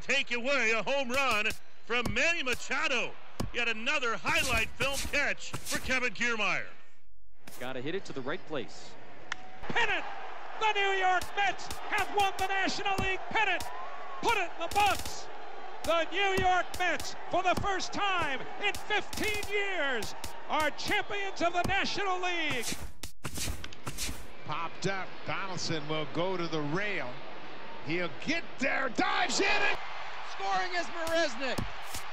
take away a home run from Manny Machado. Yet another highlight film catch for Kevin Kiermaier. Got to hit it to the right place. Pennant! The New York Mets have won the National League pennant! Put it in the books! The New York Mets, for the first time in 15 years, are champions of the National League. Popped up. Donaldson will go to the rail. He'll get there. Dives in it. Scoring is Marisnik.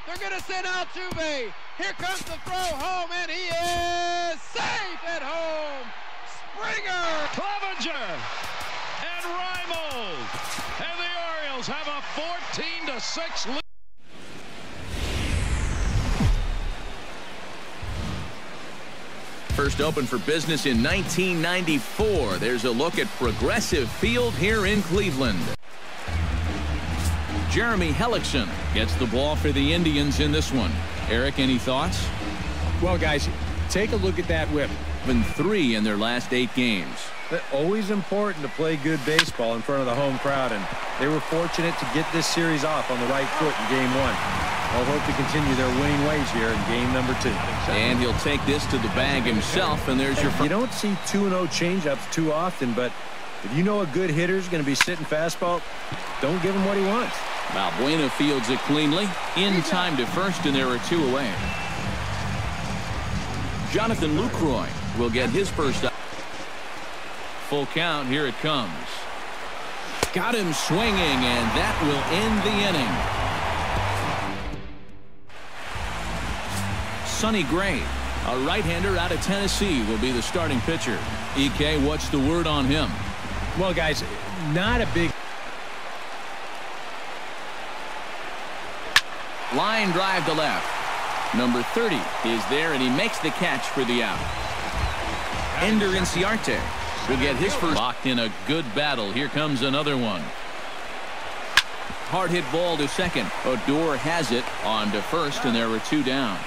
They're going to send Altuve. Here comes the throw home, and he is safe at home. Springer. Clevenger and Reimold. And the Orioles have a 14-6 lead. First opened for business in 1994. There's a look at Progressive Field here in Cleveland. Jeremy Hellickson gets the ball for the Indians in this one. Eric, any thoughts? Well, guys, take a look at that whip. Been 3 in their last 8 games. Always important to play good baseball in front of the home crowd, and they were fortunate to get this series off on the right foot in Game 1. They'll hope to continue their winning ways here in Game number 2. And he'll take this to the bag himself, and there's your... You don't see 2-0 changeups too often, but if you know a good hitter's going to be sitting fastball, don't give him what he wants. Balbuena fields it cleanly. In time to first, and there are 2 away. Jonathan Lucroy will get his first up. Full count. Here it comes. Got him swinging, and that will end the inning. Sonny Gray, a right-hander out of Tennessee, will be the starting pitcher. EK, what's the word on him? Well, guys, not a big... Line drive to left. Number 30 is there, and he makes the catch for the out. Ender Inciarte will get his first. Locked in a good battle. Here comes another one. Hard hit ball to second. Odor has it on to first, and there are 2 down.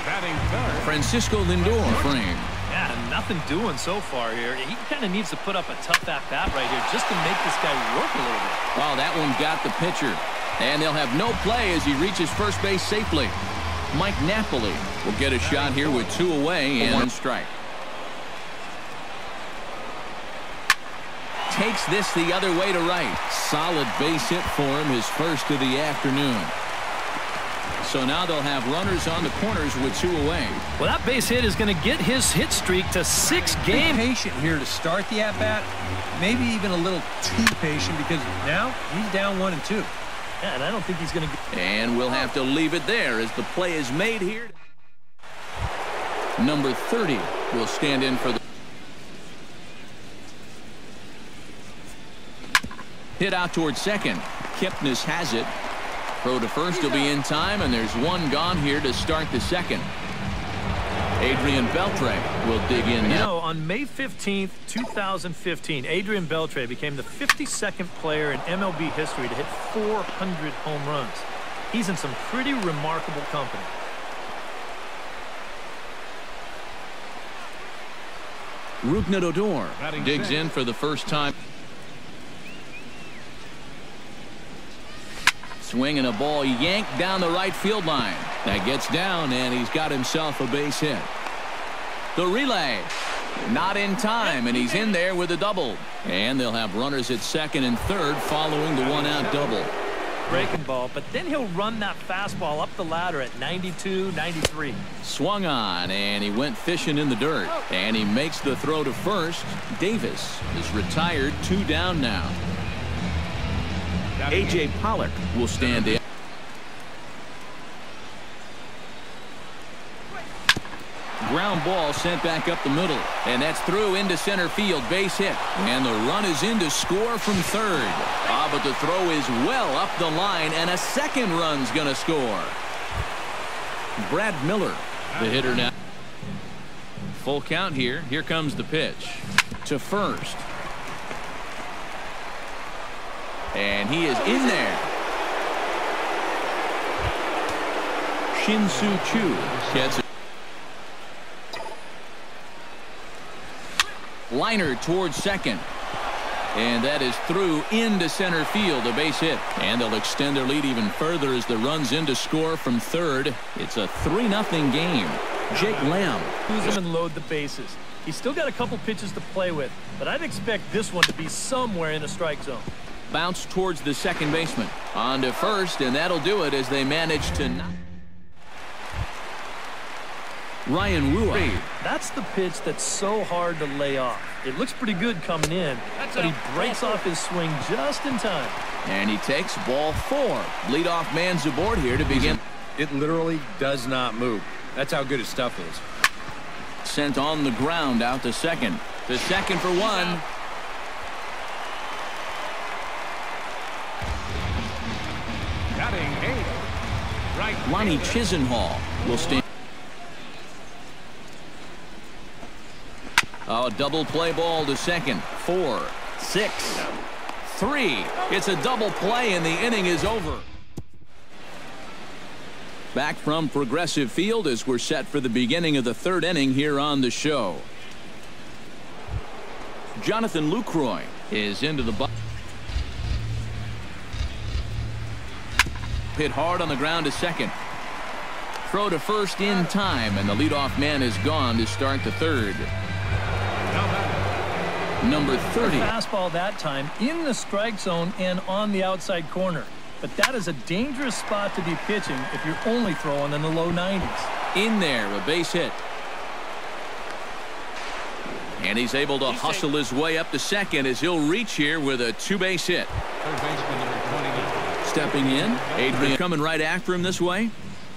Batting third. Francisco Lindor frame. Yeah, nothing doing so far here. He kind of needs to put up a tough at-bat right here just to make this guy work a little bit. Well, that one got the pitcher. And they'll have no play as he reaches first base safely. Mike Napoli will get a shot here with 2 away and 1 strike. Takes this the other way to right. Solid base hit for him, his first of the afternoon. So now they'll have runners on the corners with 2 away. Well, that base hit is going to get his hit streak to 6 games. Patient here to start the at-bat. Maybe even a little too patient, because now he's down 1 and 2. Yeah, and I don't think he's going to get... And we'll have to leave it there as the play is made here. Number 30 will stand in for the... Hit out towards second. Kipnis has it. Throw to first will be in time, and there's 1 gone here to start the second. Adrian Beltre will dig in now. You know, on May 15th, 2015, Adrian Beltre became the 52nd player in MLB history to hit 400 home runs. He's in some pretty remarkable company. Rougned Odor digs in for the first time. Swinging a ball yanked down the right field line. That gets down, and he's got himself a base hit. The relay, not in time, and he's in there with a double. And they'll have runners at second and third following the 1-out double. Breaking ball, but then he'll run that fastball up the ladder at 92, 93. Swung on, and he went fishing in the dirt. And he makes the throw to first. Davis is retired, 2 down now. A.J. Pollock will stand in. Ground ball sent back up the middle, and that's through into center field. Base hit, and the run is in to score from third. But the throw is well up the line, and a second run's going to score. Brad Miller, the hitter now. Full count here. Here comes the pitch to first. And he is in there. Shin-Soo Choo gets it. Liner towards second. And that is through into center field, a base hit. And they'll extend their lead even further as the runs in to score from third. It's a 3-0 game. Jake Lamb. Use him and load the bases. He's still got a couple pitches to play with, but I'd expect this one to be somewhere in the strike zone. Bounce towards the second baseman. On to first, and that'll do it as they manage to knock. Ryan Rua. That's the pitch that's so hard to lay off. It looks pretty good coming in, but he breaks off his swing just in time. And he takes ball 4. Leadoff man's aboard here to begin. It literally does not move. That's how good his stuff is. Sent on the ground out to second. To second for 1. Batting 8. Right. Lonnie Chisenhall will stand. Oh, double play ball to second. 4, 6, 3. It's a double play and the inning is over. Back from Progressive Field as we're set for the beginning of the third inning here on the show. Jonathan Lucroy is into the box. Hit hard on the ground to second. Throw to first in time, and the leadoff man is gone to start the third. Number 30. Fastball that time in the strike zone and on the outside corner. But that is a dangerous spot to be pitching if you're only throwing in the low 90s. In there, a base hit. And he's able to hustle his way up to second as he'll reach here with a 2-base hit. Third baseman number 28. Stepping in, Adrian coming right after him this way.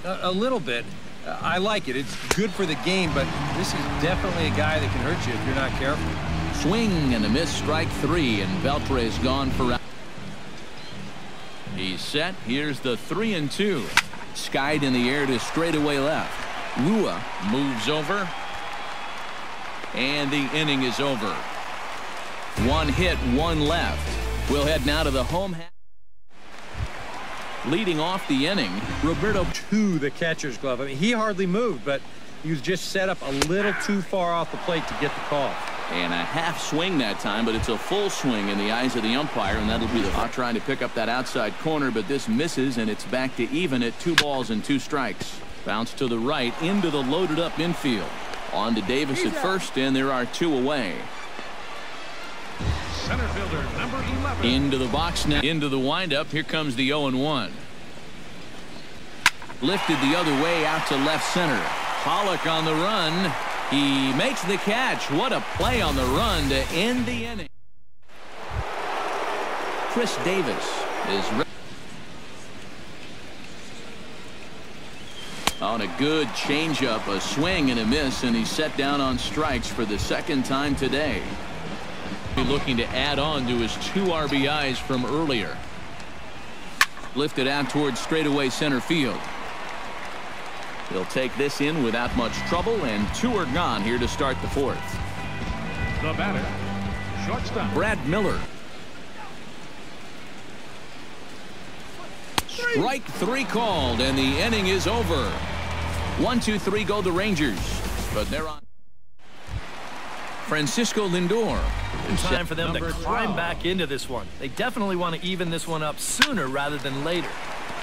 A little bit. I like it. It's good for the game, but this is definitely a guy that can hurt you if you're not careful. Swing and a miss, strike 3, and Beltre's gone for out. He's set. Here's the 3-2. Skied in the air to straightaway left. Rua moves over. And the inning is over. 1 hit, 1 left. We'll head now to the home half. Leading off the inning, Roberto to the catcher's glove. I mean, he hardly moved, but he was just set up a little too far off the plate to get the call. And a half swing that time, but it's a full swing in the eyes of the umpire, and that'll be the trying to pick up that outside corner, but this misses, and it's back to even at 2 balls and 2 strikes. Bounce to the right into the loaded up infield. On to Davis at first, and there are 2 away. Center fielder number 11. Into the box now. Into the windup. Here comes the 0-1. Lifted the other way out to left center. Pollock on the run. He makes the catch. What a play on the run to end the inning. Chris Davis is on a good changeup, a swing and a miss, and he's set down on strikes for the second time today. Looking to add on to his 2 RBIs from earlier. Lifted out towards straightaway center field. He'll take this in without much trouble, and 2 are gone here to start the 4th. The batter, shortstop Brad Miller. Strike 3 called, and the inning is over. 1-2-3 go the Rangers, but they're on. Francisco Lindor. Time for them to climb back into this one. They definitely want to even this one up sooner rather than later.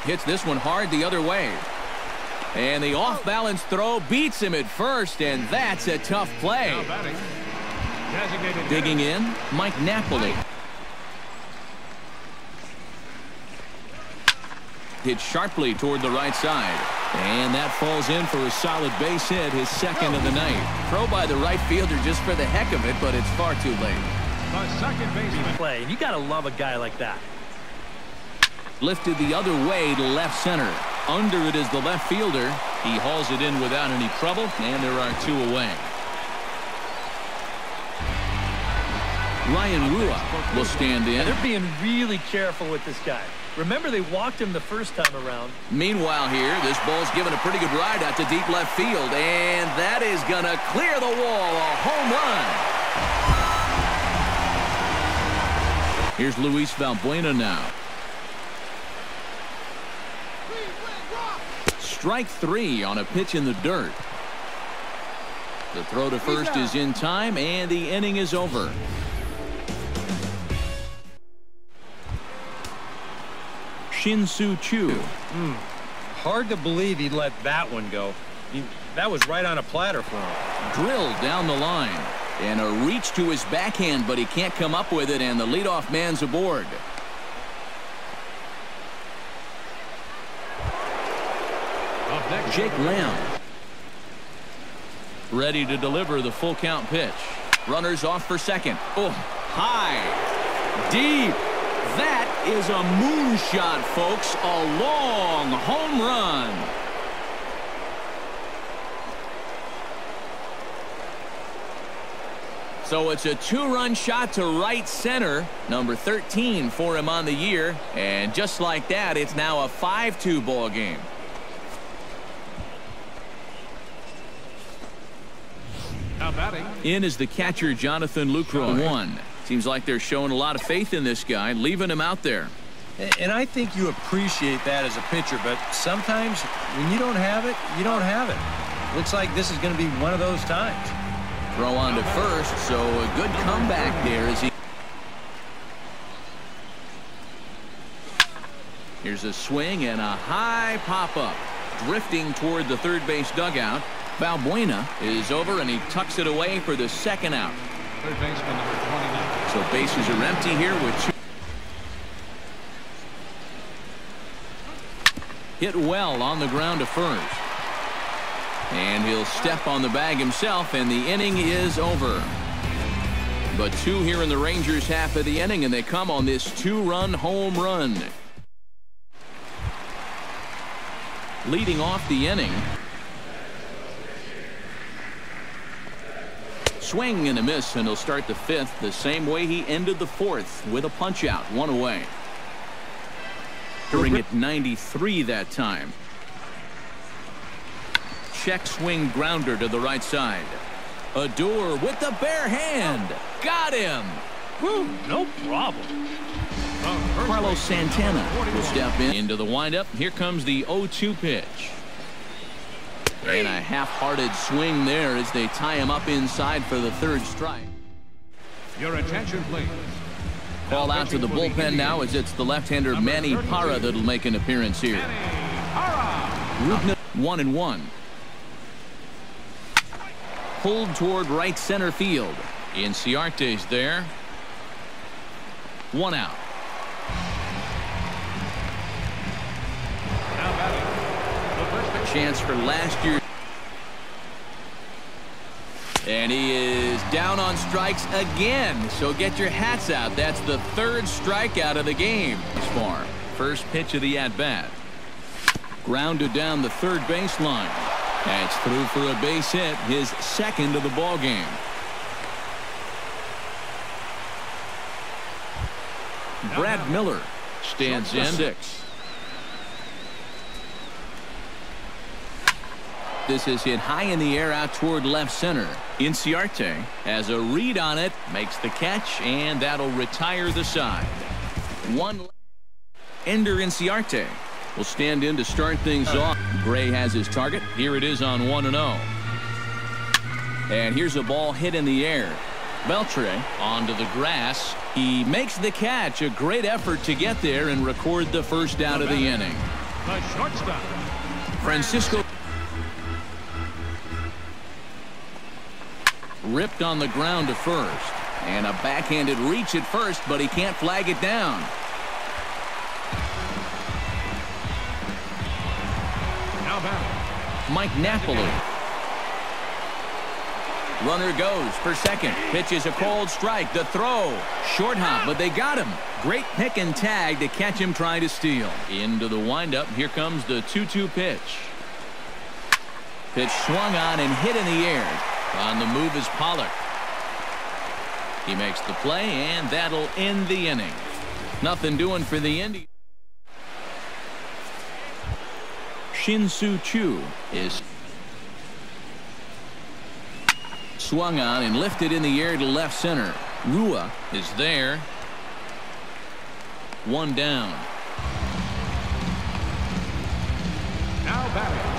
Hits this one hard the other way. And the off-balance throw beats him at first, and that's a tough play. Digging in, Mike Napoli. Hit sharply toward the right side. And that falls in for a solid base hit, his second of the night. Throw by the right fielder just for the heck of it, but it's far too late. The second baseman. Play, and you got to love a guy like that. Lifted the other way to left center. Under it is the left fielder. He hauls it in without any trouble, and there are 2 away. Ryan Rua will stand in. And they're being really careful with this guy. Remember, they walked him the first time around. Meanwhile here, this ball's given a pretty good ride out to deep left field, and that is going to clear the wall. A home run. Here's Luis Valbuena now. Strike 3 on a pitch in the dirt. The throw to first is in time, and the inning is over. Shin-Soo. Hard to believe he let that one go. That was right on a platter for him. Drilled down the line. And a reach to his backhand, but he can't come up with it, and the leadoff man's aboard. Jake Lamb. Ready to deliver the full count pitch. Runners off for second. Oh, high. Deep. That is a moonshot, folks. A long home run. So it's a 2-run shot to right center. Number 13 for him on the year. And just like that, it's now a 5-2 ball game. Now batting. In is the catcher, Jonathan Lucroy. 1. Seems like they're showing a lot of faith in this guy, leaving him out there. And I think you appreciate that as a pitcher, but sometimes when you don't have it, you don't have it. Looks like this is going to be one of those times. Throw on to first, so a good comeback there as he... Here's a swing and a high pop-up. Drifting toward the third base dugout. Valbuena is over, and he tucks it away for the second out. Third baseman number 29. So bases are empty here with 2. Hit well on the ground to first. And he'll step on the bag himself, and the inning is over. But 2 here in the Rangers' half of the inning, and they come on this 2-run home run. Leading off the inning. Swing and a miss, and he'll start the 5th the same way he ended the 4th with a punch out, 1 away. During at 93 that time. Check swing grounder to the right side. Adore with the bare hand. Got him. Whew, no problem. Carlos Santana will step in into the windup. Here comes the 0-2 pitch. And a half-hearted swing there as they tie him up inside for the 3rd strike. Your attention, please. Call out to the bullpen now as it's the left-hander Manny Parra that'll make an appearance here. 1-1. Pulled toward right center field. Inciarte's there. 1 out. Chance for last year. And he is down on strikes again. So get your hats out. That's the 3rd strikeout of the game thus far. First pitch of the at-bat. Grounded down the third baseline. That's through for a base hit, his 2nd of the ball game. Brad Miller stands in. 6. This is hit high in the air out toward left center. Inciarte has a read on it, makes the catch, and that'll retire the side. 1. Ender Inciarte will stand in to start things off. Gray has his target. Here it is on 1-0. And here's a ball hit in the air. Beltre onto the grass. He makes the catch. A great effort to get there and record the first out of the inning. The shortstop. Francisco ripped on the ground to first. And a backhanded reach at first, but he can't flag it down. Now batting. Mike Napoli. Runner goes for second. Pitch is a cold strike. The throw. Short hop, but they got him. Great pick and tag to catch him trying to steal. Into the windup. Here comes the 2-2 pitch. Pitch swung on and hit in the air. On the move is Pollock. He makes the play, and that'll end the inning. Nothing doing for the Indians. Shin-Soo is swung on and lifted in the air to left center. Rua is there. 1 down. Now batting.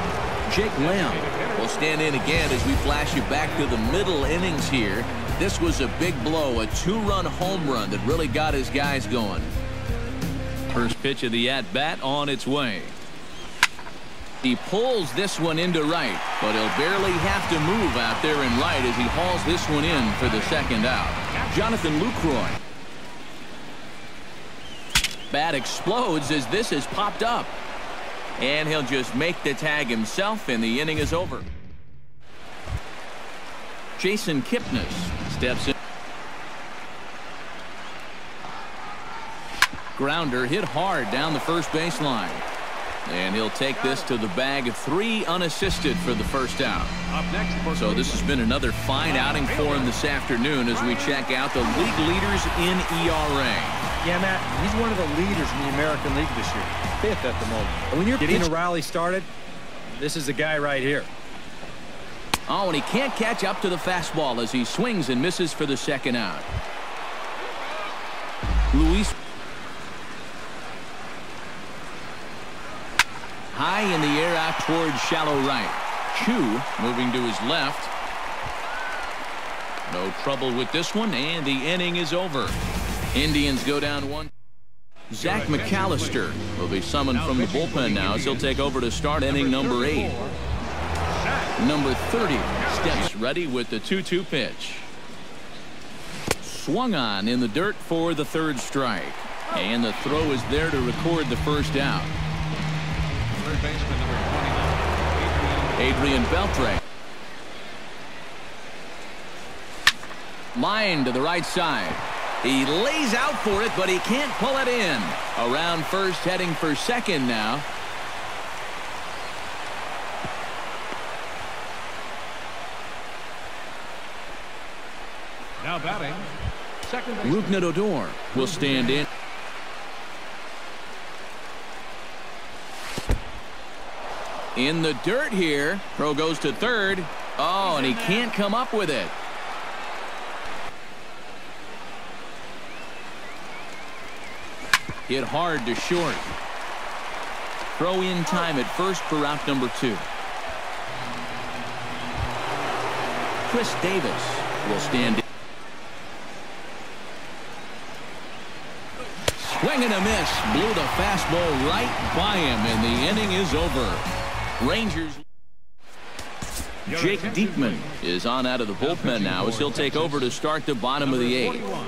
Jake Lamb will stand in again as we flash you back to the middle innings here. This was a big blow, a 2-run home run that really got his guys going. First pitch of the at-bat on its way. He pulls this one into right, but he'll barely have to move out there in right as he hauls this one in for the second out. Jonathan Lucroy. Bat explodes as this is popped up. And he'll just make the tag himself, and the inning is over. Jason Kipnis steps in. Grounder hit hard down the first baseline. And he'll take this to the bag. 3 unassisted for the first out. So this has been another fine outing for him this afternoon as we check out the league leaders in ERA. Yeah, Matt, he's one of the leaders in the American League this year. 5th at the moment. And when you're getting a rally started, this is the guy right here. Oh, and he can't catch up to the fastball as he swings and misses for the second out. Luis. High in the air out towards shallow right. Chu moving to his left. No trouble with this one, and the inning is over. Indians go down 1. Zach McAllister will be summoned from the bullpen now as he'll take over to start inning number 8. Number 30 steps ready with the 2-2 pitch. Swung on in the dirt for the 3rd strike. And the throw is there to record the first out. Third baseman number 29, Adrian Beltre. Line to the right side. He lays out for it, but he can't pull it in. Around first, heading for second now. now batting, second baseman. Luke Nadodor will stand in. In the dirt here. Throw goes to third. Oh, and he can't come up with it. Hit hard to short. Throw in time at first for route number 2. Chris Davis will stand in. Swing and a miss. Blew the fastball right by him, and the inning is over. Rangers. Jake Diekman is on out of the bullpen now as he'll take over to start the bottom of the 8th.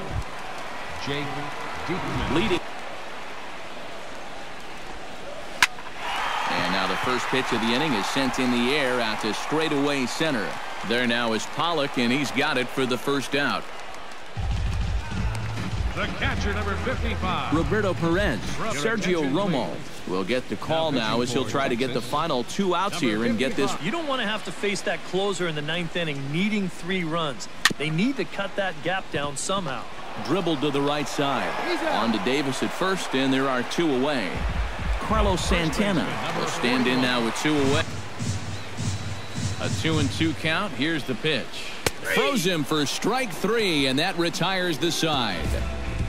Jake Diekman Leading. And now the first pitch of the inning is sent in the air out to straightaway center. There now is Pollock, and he's got it for the first out. The catcher, number 55. Roberto Perez. Sergio Romo will get the call now as he'll try to get the final 2 outs here and get this. You don't want to have to face that closer in the 9th inning needing 3 runs. They need to cut that gap down somehow. Dribbled to the right side. On to Davis at first, and there are 2 away. Carlos Santana will stand in now with 2 away. A 2-2 count. Here's the pitch. Throws him for strike 3, and that retires the side.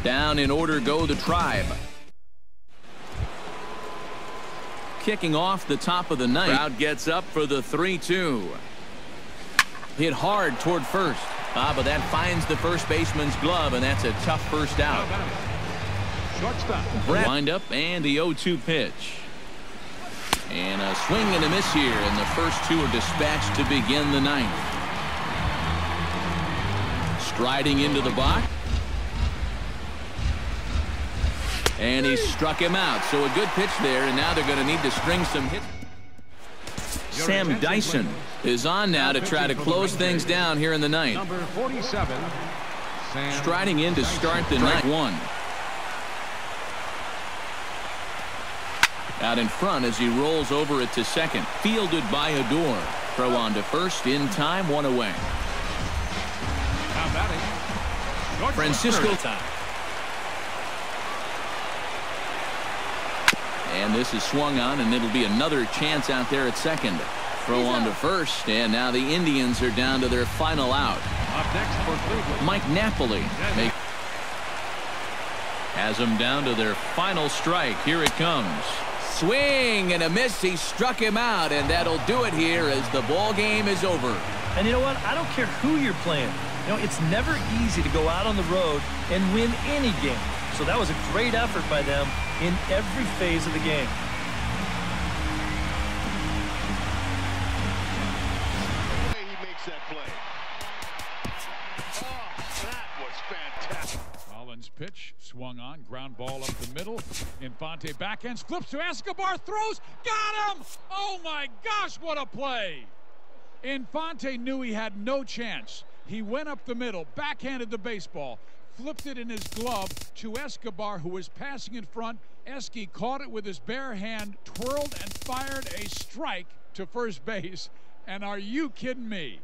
Down in order go the Tribe. Kicking off the top of the 9th. Crowd gets up for the 3-2. Hit hard toward first. But that finds the first baseman's glove, and that's a tough first out. Wind up and the 0-2 pitch. And a swing and a miss here, and the first 2 are dispatched to begin the 9th. Striding into the box. And he struck him out. So a good pitch there, and now they're going to need to string some hits. Sam Dyson is on now to try to close things down here in the 9th. Number 47. Striding in to start the 9th. 1. Out in front as he rolls over it to second. Fielded by Ador. Throw on to first in time. 1 away. Now batting, Francisco time. And this is swung on, and it'll be another chance out there at second. Throw on to first, and now the Indians are down to their final out. Up next for Cleveland, Mike Napoli has them down to their final strike. Here it comes. Swing and a miss. He struck him out, and that'll do it here as the ball game is over. And you know what? I don't care who you're playing. You know, it's never easy to go out on the road and win any game. So that was a great effort by them in every phase of the game. He makes that play. Oh, that was fantastic. Collins' pitch swung on, ground ball up the middle. Infante backhands, flips to Escobar, throws, got him! Oh my gosh, what a play! Infante knew he had no chance. He went up the middle, backhanded the baseball, flipped it in his glove to Escobar, who was passing in front. Esky caught it with his bare hand, twirled and fired a strike to first base. And are you kidding me?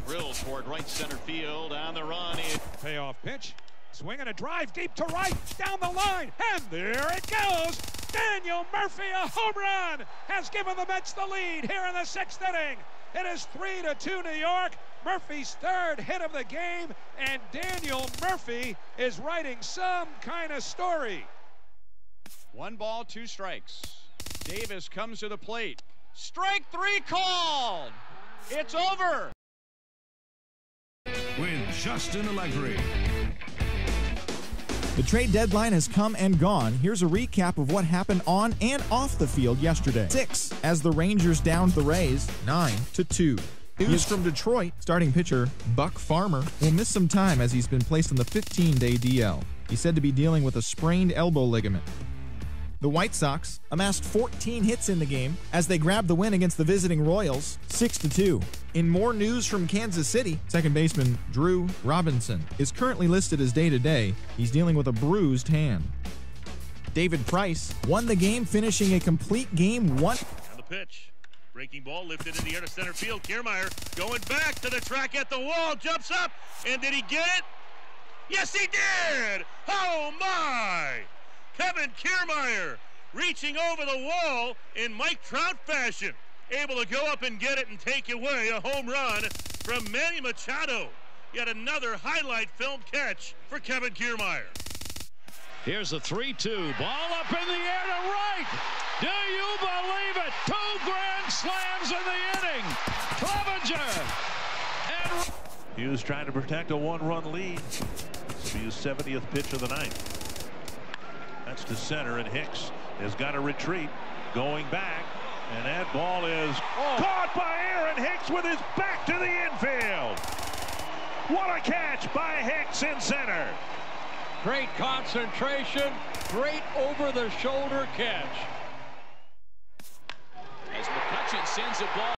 Drilled toward right center field on the run. Payoff pitch. Swing and a drive deep to right, down the line, and there it goes. Daniel Murphy, a home run, has given the Mets the lead here in the 6th inning. It is 3-2 New York. Murphy's 3rd hit of the game, and Daniel Murphy is writing some kind of story. 1 ball, 2 strikes. Davis comes to the plate. Strike 3 called. It's over. With Justin Allegri. The trade deadline has come and gone. Here's a recap of what happened on and off the field yesterday. 6, as the Rangers downed the Rays 9-2. News from Detroit. Starting pitcher Buck Farmer will miss some time as he's been placed on the 15-day DL. He's said to be dealing with a sprained elbow ligament. The White Sox amassed 14 hits in the game as they grabbed the win against the visiting Royals 6-2. In more news from Kansas City, second baseman Drew Robinson is currently listed as day-to-day. He's dealing with a bruised hand. David Price won the game, finishing a complete game 1. On the pitch. Breaking ball lifted in the air to center field. Kiermaier going back to the track at the wall. Jumps up. And did he get it? Yes, he did! Oh, my! Kevin Kiermaier reaching over the wall in Mike Trout fashion. Able to go up and get it and take away a home run from Manny Machado. Yet another highlight film catch for Kevin Kiermaier. Here's a 3-2. Ball up in the air to right. Do you believe it? 2 grand slams in the inning. Clevenger. And Hughes trying to protect a 1-run lead. This will be his 70th pitch of the night. That's to center, and Hicks has got to retreat. Going back. And that ball is caught by Aaron Hicks with his back to the infield. What a catch by Hicks in center. Great concentration, great over-the-shoulder catch. As McCutchen sends a ball.